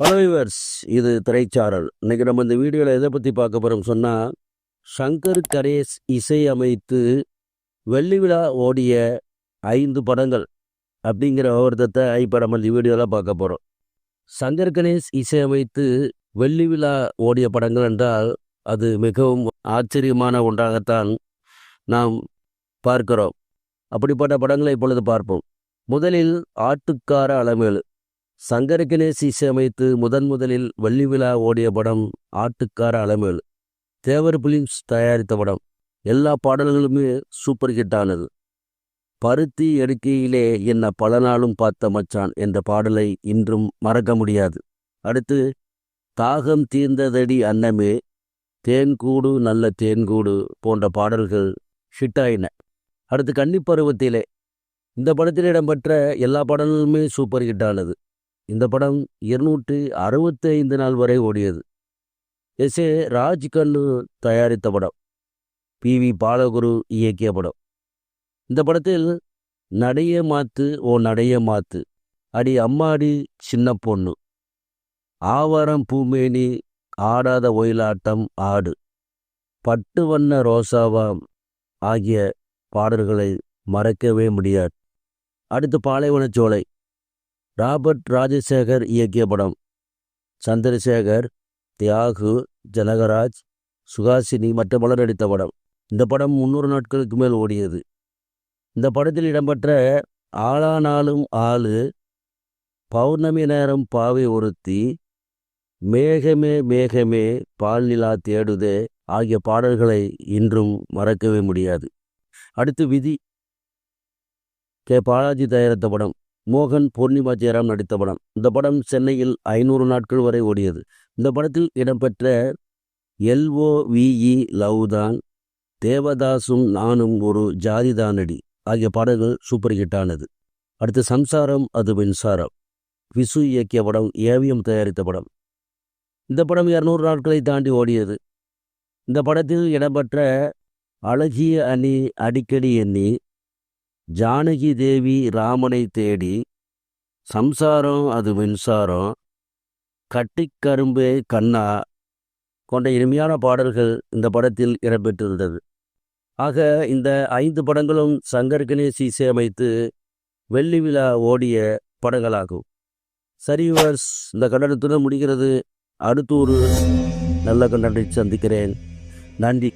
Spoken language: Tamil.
ஹலோ வியூவர்ஸ், இது திரைச்சாரல். இன்னைக்கு நம்ம இந்த வீடியோவில் எதை பற்றி பார்க்க போகிறோம் சொன்னால், சங்கர் கணேஷ் இசையமைத்து வெள்ளி விழா ஓடிய 5 படங்கள் அப்படிங்கிற விவரத்தை இப்போ நம்ம இந்த வீடியோவில் பார்க்க போகிறோம். சங்கர் கணேஷ் இசையமைத்து வெள்ளி விழா ஓடிய படங்கள் என்றால் அது மிகவும் ஆச்சரியமான ஒன்றாகத்தான் நாம் பார்க்கிறோம். அப்படிப்பட்ட படங்களை இப்பொழுது பார்ப்போம். முதலில் ஆட்டுக்கார அலமேலு. சங்கர் கணேஷ் இசையமைத்து முதலில் வெள்ளி விழா ஓடிய படம் ஆட்டுக்கார அலமேலு. தேவர் பிலிம்ஸ் தயாரித்த படம். எல்லா பாடல்களுமே சூப்பர் ஹிட் ஆனது. பருத்தி எடுக்கையிலே என்ன பல நாளும் பார்த்த மச்சான் என்ற பாடலை இன்றும் மறக்க முடியாது. அடுத்து தாகம் தீர்ந்ததடி அன்னமே, தேன்கூடு நல்ல தேன்கூடு போன்ற பாடல்கள் ஹிட் ஆயின. அடுத்து கன்னிப்பருவத்திலே, இந்த படத்தில் இடம்பெற்ற எல்லா பாடல்களுமே சூப்பர் ஹிட் ஆனது. இந்த படம் 265 நாள் வரை ஓடியது. எஸ் ஏ ராஜ்கண்ணு தயாரித்த படம். PV பாலகுரு இயக்கிய படம். இந்த படத்தில் நடைய மாத்து ஓ நடைய மாத்து, அடி அம்மாடி சின்ன பொண்ணு, ஆவாரம் பூமேனி, ஆடாத ஒயிலாட்டம் ஆடு, பட்டு வண்ண ரோசாவாம் ஆகிய பாடல்களை மறக்கவே முடியாது. அடுத்து பாலைவனச்சோலை. ராபர்ட் ராஜசேகர் இயக்கிய படம். சந்திரசேகர், தியாகு, ஜனகராஜ், சுஹாசினி மற்றும் பலர் நடித்த படம். இந்த படம் 300 நாட்களுக்கு மேல் ஓடியது. இந்த படத்தில் இடம்பெற்ற ஆளானாலும் ஆளு, பௌர்ணமி நேரம் பாவை ஒருத்தி, மேகமே மேகமே பால் நிலா தேடுதே ஆகிய பாடல்களை இன்றும் மறக்கவே முடியாது. அடுத்து விதி. கே பாலாஜி தயாரித்த படம். மோகன், பூர்ணிமா ஜெயராம் நடித்த படம். இந்த படம் சென்னையில் 500 நாட்கள் வரை ஓடியது. இந்த படத்தில் இடம்பெற்ற LOVE லவ் தான், தேவதாசும் நானும் ஒரு ஜாதிதானடி ஆகிய பாடல்கள் சூப்பர் ஹிட் ஆனது. அடுத்து சம்சாரம் அது மின்சாரம். விசு இயக்கிய படம். AVM தயாரித்த படம். இந்த படம் 200 நாட்களை தாண்டி ஓடியது. இந்த படத்தில் இடம்பெற்ற அழகிய அணி அடிக்கடி எண்ணி, ஜானகி தேவி ராமனை தேடி, சம்சாரம் அது மின்சாரம், கட்டிக்கரும்பே கண்ணா கொண்ட இனிமையான பாடல்கள் இந்த படத்தில் இடம்பெற்றிருந்தது. ஆக இந்த 5 படங்களும் சங்கர் கணேஷ் இசையமைத்து வெள்ளி விழா ஓடிய படங்களாகும். சரி வியூவர்ஸ், இந்த கண்டனத்துடன் முடிகிறது. அடுத்து ஒரு நல்ல கண்டனை சந்திக்கிறேன். நன்றி.